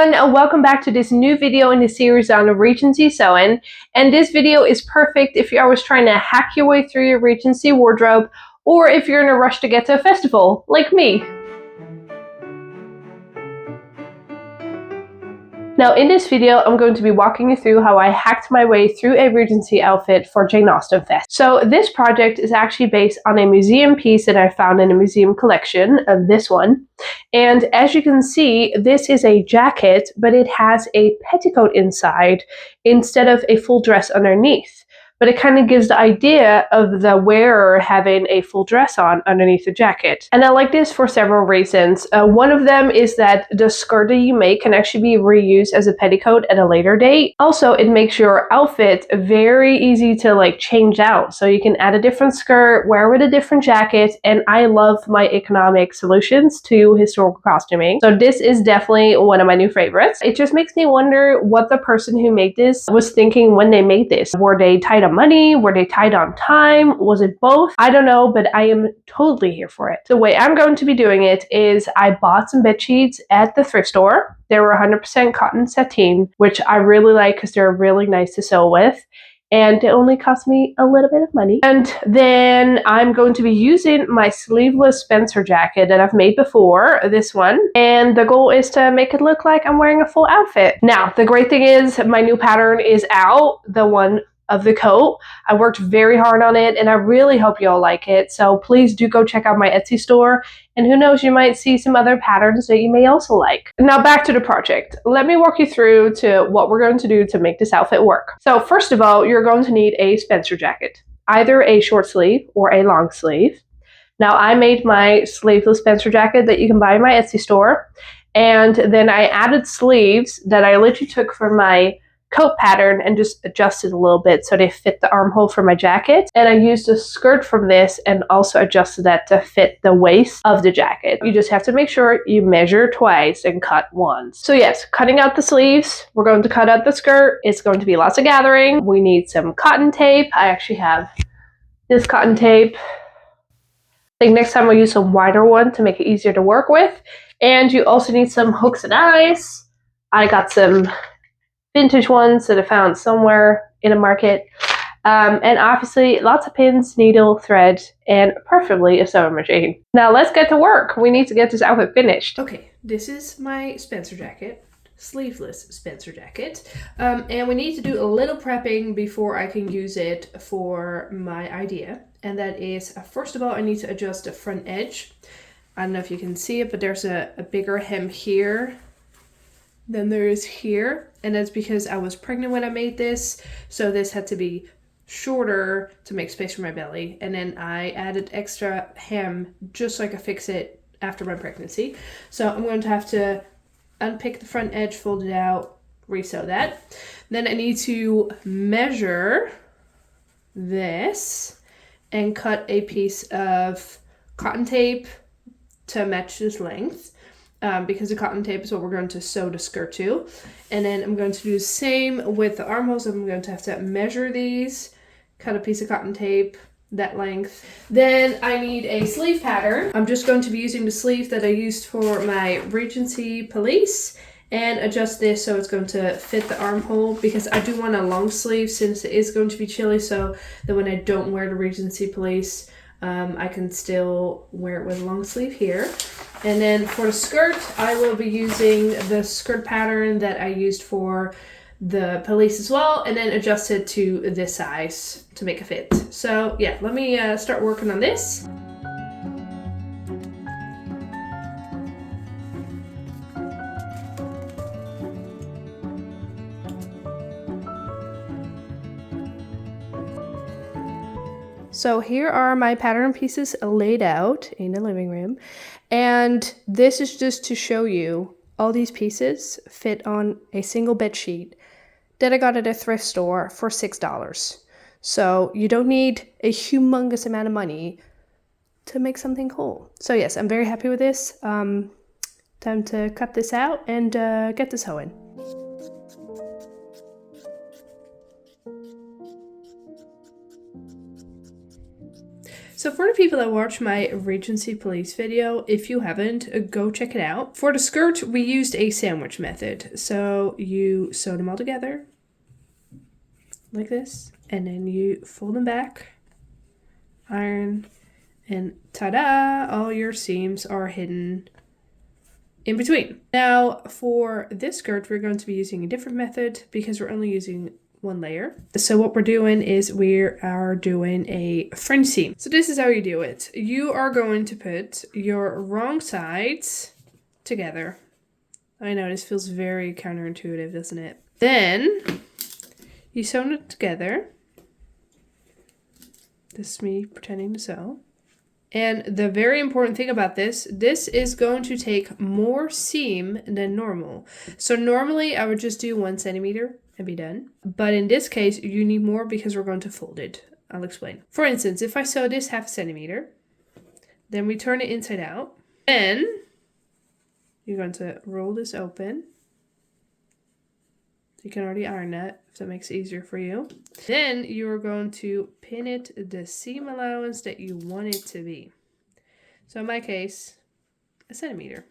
everyone, and welcome back to this new video in the series on Regency sewing. And this video is perfect if you're always trying to hack your way through your Regency wardrobe, or if you're in a rush to get to a festival, like me. Now in this video, I'm going to be walking you through how I hacked my way through a Regency outfit for Jane Austen Fest. So this project is actually based on a museum piece that I found in a museum collection of this one. And as you can see, this is a jacket, but it has a petticoat inside instead of a full dress underneath. But it kind of gives the idea of the wearer having a full dress on underneath the jacket. And I like this for several reasons. One of them is that the skirt that you make can actually be reused as a petticoat at a later date. Also, it makes your outfit very easy to change out. So you can add a different skirt, wear with a different jacket, and I love my economic solutions to historical costuming. So this is definitely one of my new favorites. It just makes me wonder what the person who made this was thinking when they made this. Were they tied up money? Were they tied on time? Was it both? I don't know, but I am totally here for it. The way I'm going to be doing it is I bought some bed sheets at the thrift store. They were 100% cotton sateen, which I really like because they're really nice to sew with. And it only cost me a little bit of money. And then I'm going to be using my sleeveless Spencer jacket that I've made before, this one. And the goal is to make it look like I'm wearing a full outfit. Now, the great thing is my new pattern is out, the one of the coat. I worked very hard on it and I really hope you all like it. So please do go check out my Etsy store. And who knows, you might see some other patterns that you may also like. Now back to the project. Let me walk you through to what we're going to do to make this outfit work. So first of all, you're going to need a Spencer jacket, either a short sleeve or a long sleeve. Now I made my sleeveless Spencer jacket that you can buy in my Etsy store. And then I added sleeves that I literally took from my coat pattern and just adjusted a little bit so they fit the armhole for my jacket. And I used a skirt from this and also adjusted that to fit the waist of the jacket. You just have to make sure you measure twice and cut once. So yes, cutting out the sleeves, we're going to cut out the skirt. It's going to be lots of gathering. We need some cotton tape. I actually have this cotton tape. I think next time I'll use a wider one to make it easier to work with. And you also need some hooks and eyes. I got some vintage ones that I found somewhere in a market. And obviously lots of pins, needle, thread, and preferably a sewing machine. Now let's get to work. We need to get this outfit finished. Okay, this is my Spencer jacket, sleeveless Spencer jacket. And we need to do a little prepping before I can use it for my idea. And that is, first of all, I need to adjust the front edge. I don't know if you can see it, but there's a bigger hem here than there is here, and that's because I was pregnant when I made this, so this had to be shorter to make space for my belly, and then I added extra hem just so I could fix it after my pregnancy. So I'm going to have to unpick the front edge, fold it out, resew that. Then I need to measure this and cut a piece of cotton tape to match this length. Because the cotton tape is what we're going to sew the skirt to. And then I'm going to do the same with the armholes. I'm going to have to measure these, cut a piece of cotton tape that length. Then I need a sleeve pattern. I'm just going to be using the sleeve that I used for my Regency pelisse and adjust this so it's going to fit the armhole, because I do want a long sleeve since it is going to be chilly, so that when I don't wear the Regency pelisse, I can still wear it with a long sleeve here. And then for the skirt, I will be using the skirt pattern that I used for the pelisse as well, and then adjust it to this size to make a fit. So yeah, let me start working on this. So here are my pattern pieces laid out in the living room. And this is just to show you all these pieces fit on a single bed sheet that I got at a thrift store for $6. So you don't need a humongous amount of money to make something cool. So yes, I'm very happy with this. Time to cut this out and get this sewing. So for the people that watch my Regency police video, if you haven't, go check it out. For the skirt, we used a sandwich method. So you sew them all together like this, and then you fold them back, iron, and ta-da, all your seams are hidden in between. Now for this skirt, we're going to be using a different method because we're only using one layer. So what we're doing is we are doing a fringe seam. So this is how you do it. You are going to put your wrong sides together. I know this feels very counterintuitive, doesn't it? Then you sew it together. This is me pretending to sew. And the very important thing about this is going to take more seam than normal. So normally I would just do 1 centimeter and be done. But in this case, you need more because we're going to fold it. I'll explain. For instance, if I sew this 1/2 centimeter, then we turn it inside out. Then you're going to roll this open. You can already iron that if that makes it easier for you. Then you're going to pin it the seam allowance that you want it to be. So in my case, 1 centimeter.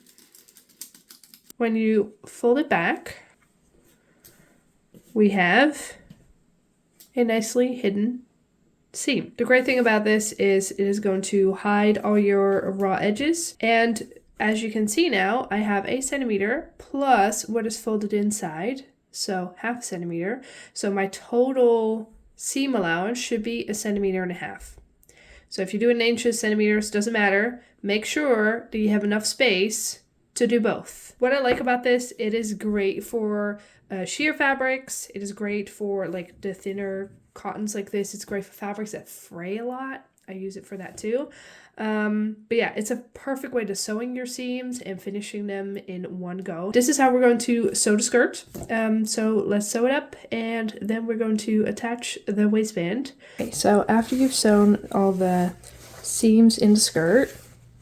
When you fold it back, we have a nicely hidden seam. The great thing about this is it is going to hide all your raw edges. And as you can see now, I have 1 centimeter plus what is folded inside. So 1/2 centimeter. So my total seam allowance should be 1.5 centimeters. So if you do it in inches, centimeters, doesn't matter. Make sure that you have enough space to do both. What I like about this, it is great for sheer fabrics. It is great for like the thinner cottons like this. It's great for fabrics that fray a lot. I use it for that too. But yeah, it's a perfect way to sewing your seams and finishing them in one go. This is how we're going to sew the skirt. So let's sew it up and then we're going to attach the waistband. Okay, so after you've sewn all the seams in the skirt,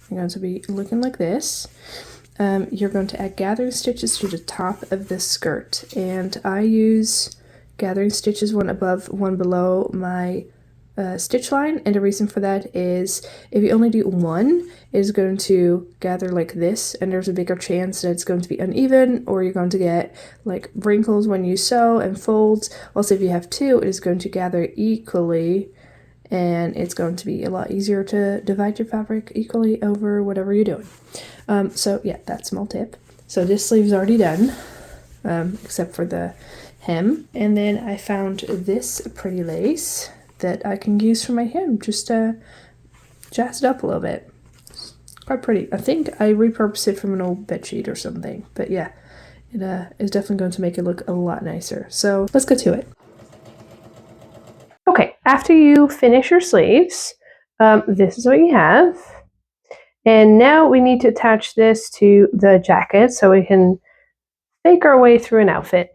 you're going to be looking like this. You're going to add gathering stitches to the top of this skirt. And I use gathering stitches one above, one below my stitch line, and the reason for that is if you only do one, it is going to gather like this, and there's a bigger chance that it's going to be uneven, or you're going to get like wrinkles when you sew and folds. Also, if you have two, it is going to gather equally, and it's going to be a lot easier to divide your fabric equally over whatever you're doing. So yeah, that small tip. So this sleeve's already done, except for the hem, and then I found this pretty lace that I can use for my hem, just to jazz it up a little bit. It's quite pretty. I think I repurposed it from an old bedsheet or something, but yeah, it is definitely going to make it look a lot nicer. So let's get to it. Okay, after you finish your sleeves, this is what you have. And now we need to attach this to the jacket so we can fake our way through an outfit.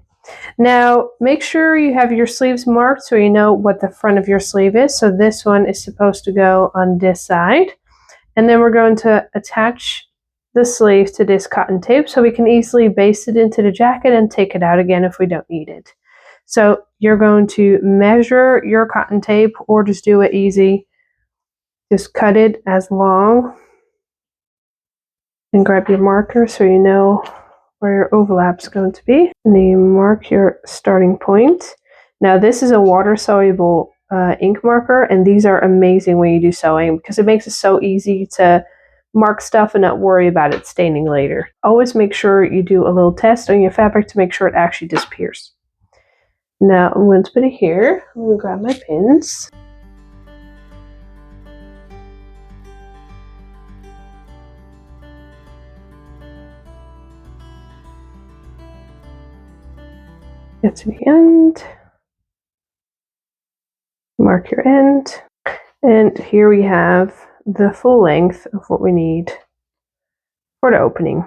Now, make sure you have your sleeves marked so you know what the front of your sleeve is. So this one is supposed to go on this side. And then we're going to attach the sleeve to this cotton tape so we can easily baste it into the jacket and take it out again if we don't need it. So you're going to measure your cotton tape, or just do it easy. Just cut it as long and grab your marker so you know where your overlap is going to be, and then you mark your starting point. Now this is a water soluble ink marker, and these are amazing when you do sewing because it makes it so easy to mark stuff and not worry about it staining later. Always make sure you do a little test on your fabric to make sure it actually disappears. Now I'm going to put it here. I'm going to grab my pins. Get to the end, mark your end, and here we have the full length of what we need for the opening.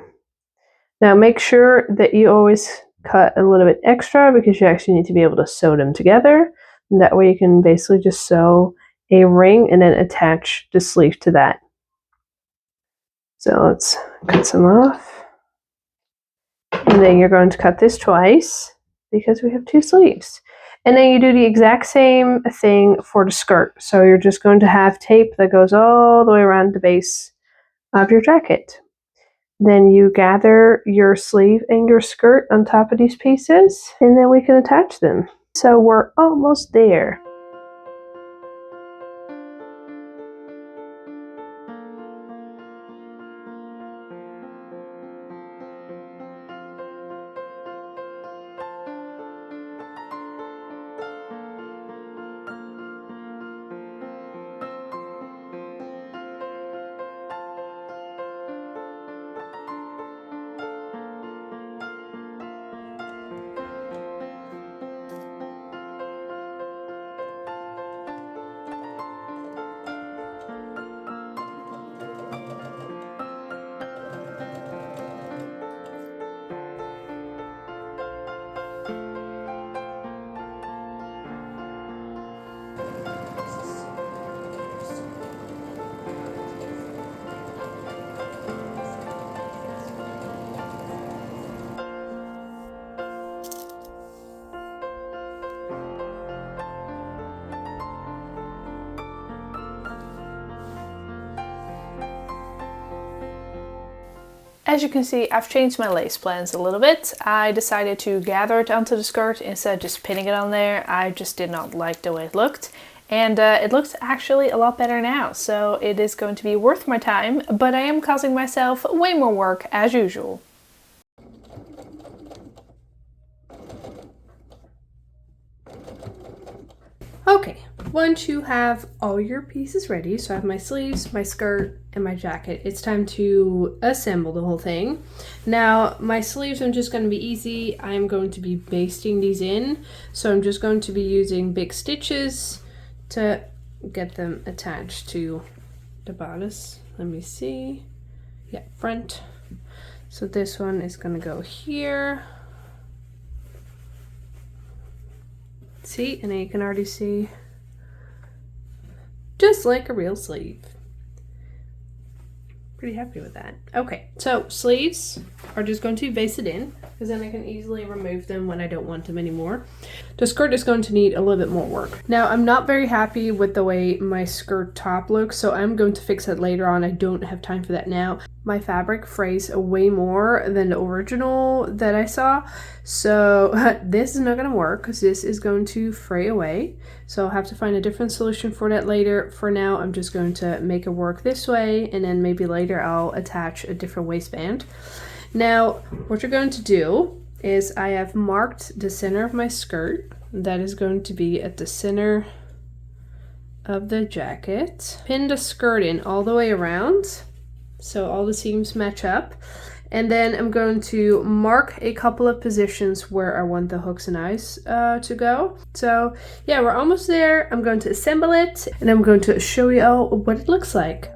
Now make sure that you always cut a little bit extra because you actually need to be able to sew them together, and that way you can basically just sew a ring and then attach the sleeve to that. So let's cut some off, and then you're going to cut this twice because we have two sleeves. And then you do the exact same thing for the skirt. So you're just going to have tape that goes all the way around the base of your jacket. Then you gather your sleeve and your skirt on top of these pieces, and then we can attach them. So we're almost there. As you can see, I've changed my lace plans a little bit. I decided to gather it onto the skirt instead of just pinning it on there. I just did not like the way it looked. And it looks actually a lot better now, so it is going to be worth my time, but I am causing myself way more work as usual. Okay, once you have all your pieces ready, so I have my sleeves, my skirt, and my jacket, it's time to assemble the whole thing. Now, my sleeves are just going to be easy. I'm going to be basting these in, so I'm just going to be using big stitches to get them attached to the bodice. Let me see. Yeah, front. So this one is going to go here. See, and then you can already see, just like a real sleeve. Pretty happy with that. Okay, so sleeves are just going to be basted in, because then I can easily remove them when I don't want them anymore. The skirt is going to need a little bit more work. Now, I'm not very happy with the way my skirt top looks, so I'm going to fix that later on. I don't have time for that now. My fabric frays way more than the original that I saw, so this is not going to work because this is going to fray away. So I'll have to find a different solution for that later. For now, I'm just going to make it work this way, and then maybe later I'll attach a different waistband. Now, what you're going to do is I have marked the center of my skirt. That is going to be at the center of the jacket. Pin the skirt in all the way around, so all the seams match up. And then I'm going to mark a couple of positions where I want the hooks and eyes to go. So yeah, we're almost there. I'm going to assemble it, and I'm going to show you all what it looks like.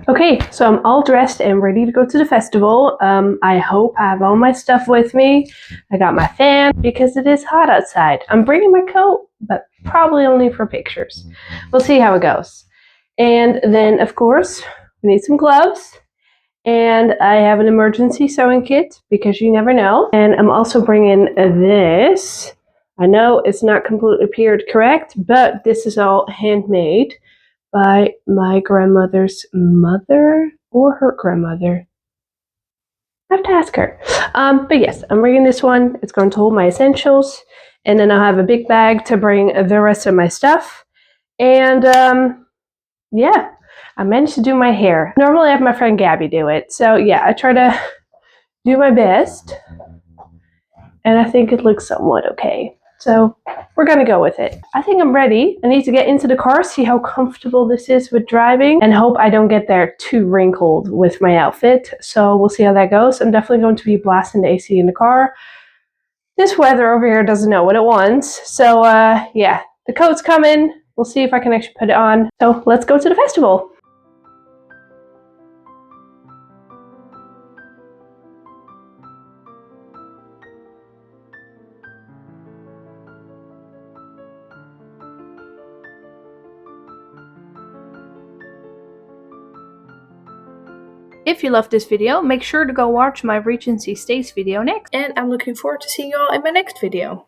Okay, so I'm all dressed and ready to go to the festival. I hope I have all my stuff with me. I got my fan because it is hot outside. I'm bringing my coat, but probably only for pictures. We'll see how it goes. And then, of course, we need some gloves. And I have an emergency sewing kit because you never know. And I'm also bringing this I know it's not completely appeared correct, but this is all handmade by my grandmother's mother or her grandmother. I have to ask her. But yes, I'm bringing this one. It's going to hold my essentials, and then I'll have a big bag to bring the rest of my stuff. And yeah, I managed to do my hair. Normally I have my friend Gabby do it. So yeah, I try to do my best. And I think it looks somewhat okay. So we're gonna go with it. I think I'm ready. I need to get into the car, see how comfortable this is with driving, and hope I don't get there too wrinkled with my outfit. So we'll see how that goes. I'm definitely going to be blasting the AC in the car. This weather over here doesn't know what it wants. So yeah, the coat's coming. We'll see if I can actually put it on. So let's go to the festival. If you loved this video, make sure to go watch my Regency Stays video next. And I'm looking forward to seeing you all in my next video.